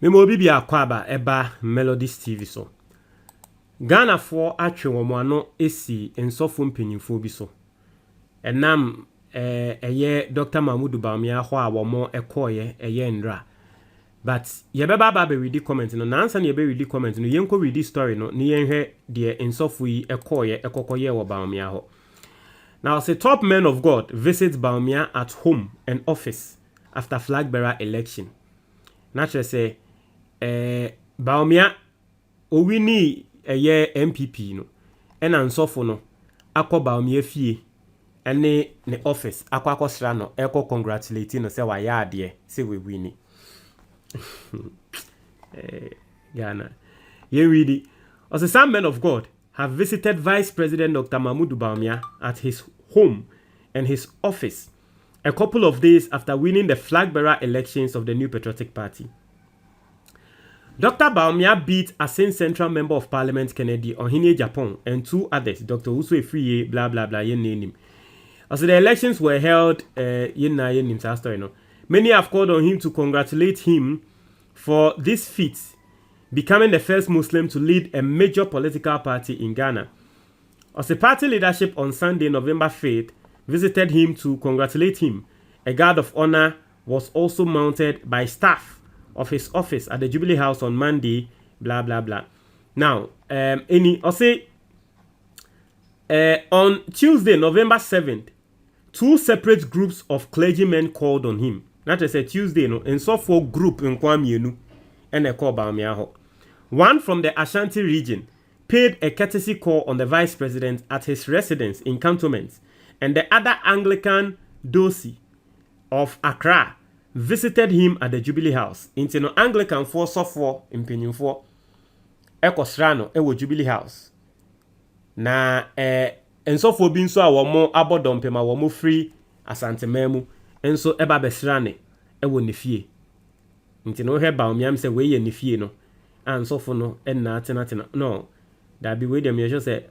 Memo bibi akwaba eba Melodies TV so. Ghana for atwe womo esi ensofo mpanyimfo bi so. Enam eye Dr. Mahmoud Bawumia ho a womo ekoye eye ndra. But yebeba ba be read comment no na ansa na yebe read comment no yenko read story no ni yenhwe de ensofo yi ekoye ekokoye wo Bawumia ho. Now, say top men of God visit Bawumia at home and office after flag bearer election. Naturally say Bawumia owini eye MPP no ena nsofo no akọ Bawumia fie ene ne office akọ sra no eko congratulate no say wa ya ade say we wini. Ghana. Ye read it. Also, some men of God have visited Vice President Dr. Mahmoud Bawumia at his home and his office a couple of days after winning the flag bearer elections of the New Patriotic Party. Dr. Bawumia beat Asin Central Member of Parliament Kennedy Ohine Japan and two others, Dr. Uso Efriye, blah blah blah, yen name. Also, the elections were held Many have called on him to congratulate him for this feat, becoming the first Muslim to lead a major political party in Ghana. As the party leadership on Sunday, November 5th, visited him to congratulate him, a guard of honor was also mounted by staff of his office at the Jubilee House on Monday, blah, blah, blah. Now, on Tuesday, November 7th, two separate groups of clergymen called on him. That is a Tuesday, no, and so for group in Kwamienu, and a call Bawumia. One from the Ashanti region paid a courtesy call on the vice president at his residence in Cantonment, and the other Anglican Dosi of Accra visited him at the Jubilee House. Intino Anglican for software in Penyumfo Ekosrano ewo Jubilee House. Na enso for bin so a womo abodompema womo free asante memu enso eba besrane ewo ne fie. Intino he Bawumia se we ye ne fie no. Anso for no enna tena no. That be way them you say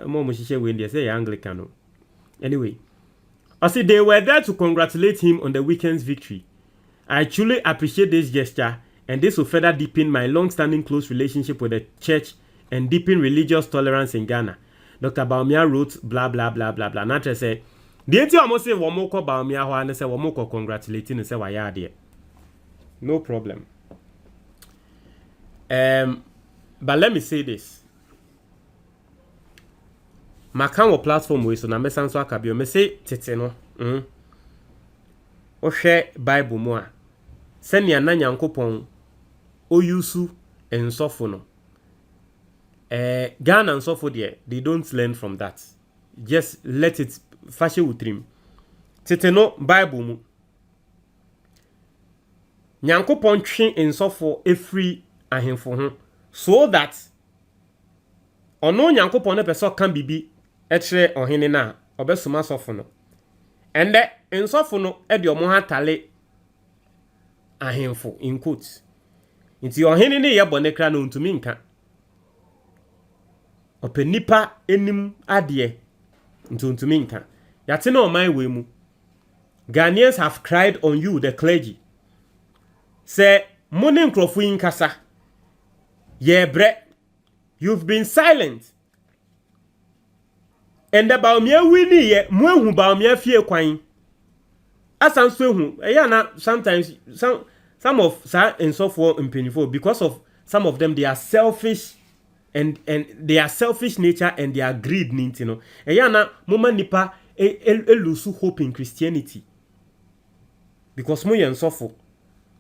mo shishe we dey say Anglican no. Anyway, I see they were there to congratulate him on the weekend's victory. I truly appreciate this gesture, and this will further deepen my long-standing close relationship with the church and deepen religious tolerance in Ghana. Dr. Bawumia wrote blah blah blah blah blah. Not to say the enti almost say womo ko Bawumia ho and say womo ko congratulating and say wa ya there. No problem. But let me say this. Makan wo platform we so na mesan so akabio me say tete no o hwe Bible mu a senia na Nyankopon o yusu ensofo no Ghana ensofo there they don't learn from that. Just let it fashe utrim tete no Bible mu Nyankopon twe ensofo efri ahemfo ho so that ono Nyankopon na peso kan bibi etre ohene na obesuma sofo no ende ensofo no e de omo hatale ahemfo in quotes nti ohene ne ye bone kra no ntumi nka openipa enim ade ntumi nka yate na oman we mu Ghanaians have cried on you the clergy say money nkrofo inkasa ye bre you've been silent. And the Bawumia winnie ye mwehu Bawumia fie kwan. Asan so hu na sometimes some of sa ensofo mpanyfo because of some of them they are selfish and they are selfish nature and they are greed ninti no. Na moma nipa lose hope in Christianity. Because mo ye ensofo.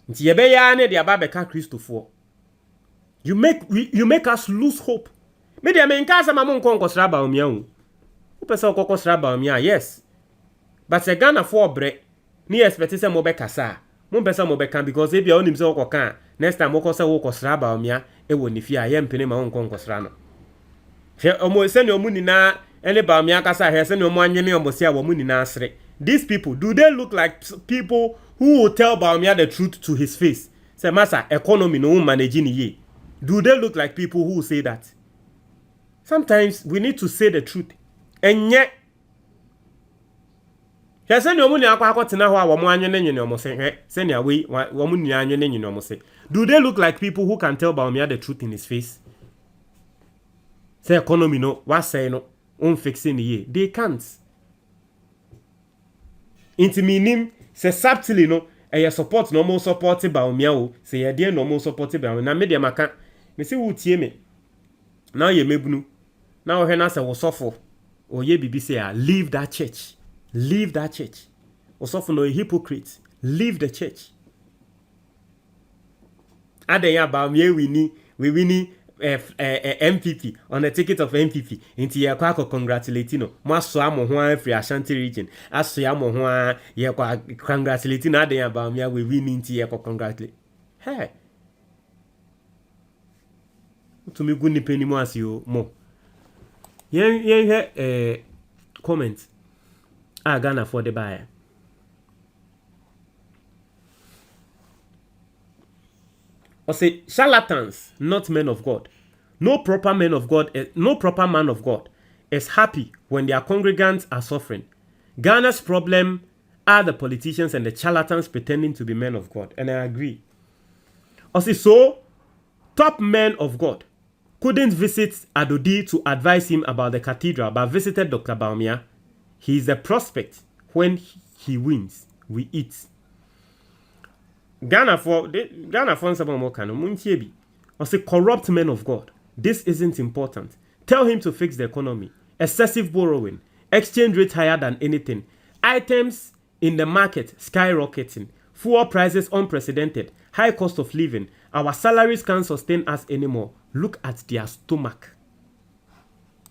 Nti ye be ya na de aba beka Christofo. You make us lose hope. Me dey men ka sama mon kon kosra Bawumia hu. Who person kosra Bawumia? Yes. But se Ghana for bre, ni expect say mo be kasa. Mo person mo be kan because e bia onim se wo kan. Next time wo kosa wo kosra Bawumia e wo ni fia ye mpene ma won kon kosra no. He omo se ne omu ni na ene Bawumia kasa he se ne omo anwene omo se a wo mu ni na asre. These people, do they look like people who will tell Bawumia the truth to his face? Say massa economy no managing ye. Do they look like people who say that? Sometimes we need to say the truth. And yet, he said, "No money akwa tena ho a wo mo anwene nyene omo se hwe se ne awe wo mo nyina anwene nyene omo se." Do they look like people who can tell Bawumia the truth in his face? Say economy no, what say no, fixing the year. They can't. Inti minim say subtly no, e support normal support Bawumia o, say ye dey normal support Bawumia. Na me dey maka, me say wo tie me. Now ye mebunu. Now he na say wo suffer. O ye bibi say leave that church. Leave that church. Wo suffer no a hypocrite. Leave the church. Adenya Bawumia we wini MPP on the ticket of MPP into ye kwa congratulate no mo so amo ho free Ashanti region aso ya mo ho ye kwa congratulate na Adenya Bawumia we win into ye kwa congratulate hey to me good ni peni mo asio mo ye comment Ghana for the buyer. Or say charlatans, not men of God. No proper man of God is happy when their congregants are suffering. Ghana's problem are the politicians and the charlatans pretending to be men of God. And I agree. Or say so, top men of God couldn't visit Adodi to advise him about the cathedral, but visited Dr. Bawumia. He is a prospect. When he wins, we eat. Ghana for some more kind of munchiebi. Or say corrupt men of God. This isn't important. Tell him to fix the economy. Excessive borrowing. Exchange rate higher than anything. Items in the market skyrocketing. Fuel prices unprecedented. High cost of living. Our salaries can't sustain us anymore. Look at their stomach.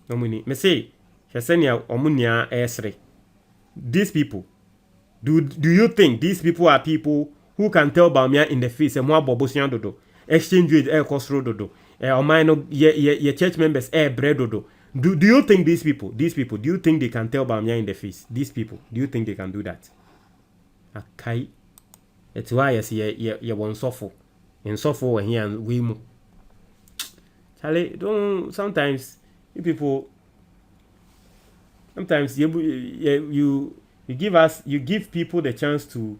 Me say, these people. Do you think these people are people who can tell Bawumia in the face more bobosian dodo? Exchange rate air cost dodo. Your church members bread dodo. Do you think these people, do you think they can tell Bawumia in the face? These people, do you think they can do that? Okay. It's why I see you won't suffer. And suffer when here and we move. Charlie, don't sometimes you people sometimes you give people the chance to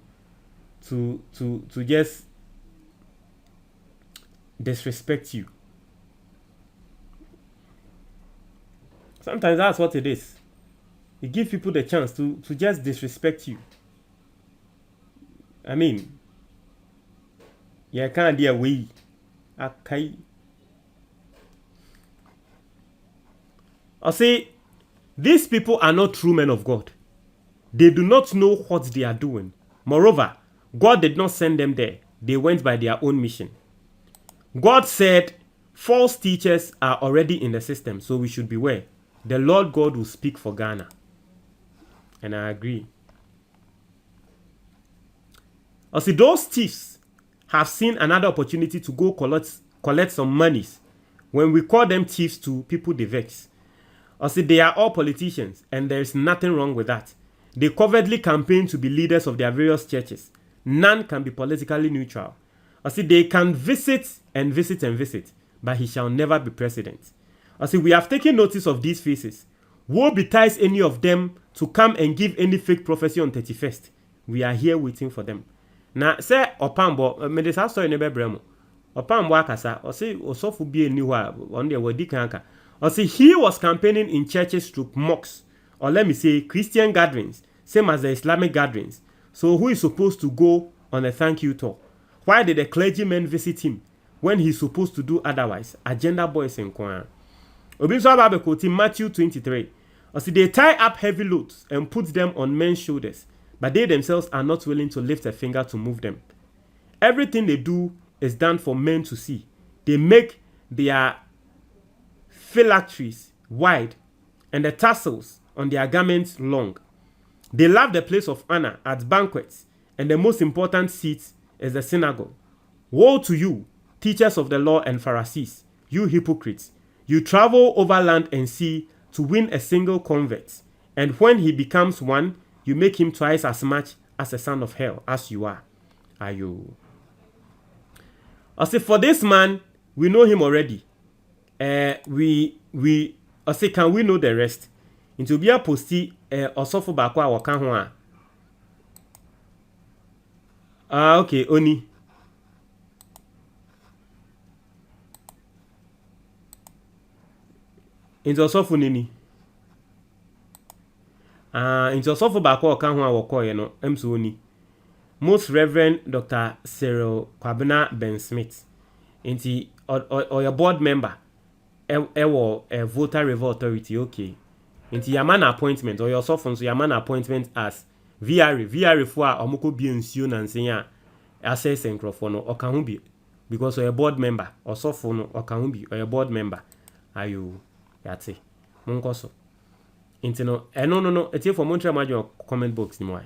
just disrespect you. Sometimes that's what it is. You give people the chance to just disrespect you. I mean, you can't be away. Okay. I say, these people are not true men of God. They do not know what they are doing. Moreover, God did not send them there. They went by their own mission. God said, false teachers are already in the system, so we should beware. The Lord God will speak for Ghana. And I agree. I see, those thieves have seen another opportunity to go collect some monies. When we call them thieves to people, they vex. I see, they are all politicians, and there is nothing wrong with that. They covertly campaign to be leaders of their various churches. None can be politically neutral. I see, they can visit, but he shall never be president. I see, we have taken notice of these faces. Woe betides any of them to come and give any fake prophecy on 31st. We are here waiting for them. Now, say, Opambo, me this house in Bremo. Opambo akasa, or say, Osofu be a new on the Wadikanka. Or say, he was campaigning in churches through mosques, or let me say, Christian gatherings, same as the Islamic gatherings. So, who is supposed to go on a thank you tour? Why did the clergymen visit him when he's supposed to do otherwise? Agenda boys in Kwan. Obinso Ababe quoting Matthew 23. Or see, they tie up heavy loads and put them on men's shoulders, but they themselves are not willing to lift a finger to move them. Everything they do is done for men to see. They make their phylacteries wide and the tassels on their garments long. They love the place of honor at banquets, and the most important seat is the synagogue. Woe to you, teachers of the law and Pharisees, you hypocrites! You travel over land and sea to win a single convert, and when he becomes one, you make him twice as much as a son of hell as you are. Are you? I say, for this man, we know him already. I say, can we know the rest? Into be a posty osofo bakwa waka ho a. Okay, Oni. Into osofo nini. Into osofo baako oka ho a wokoye no emso oni. Most Reverend Dr. Cyril Kwabena Ben Smith. Inti or your board member ewo voter review authority okay. Inti yaman appointment or your osofo so yaman appointment as VRA for omoko bi nsuo na nsen access nkrofo no oka ho bi because or your board member osofo no oka ho bi or your board member ayo yate monko so inti no eno no etie for Montreal Majo comment box ni mo ai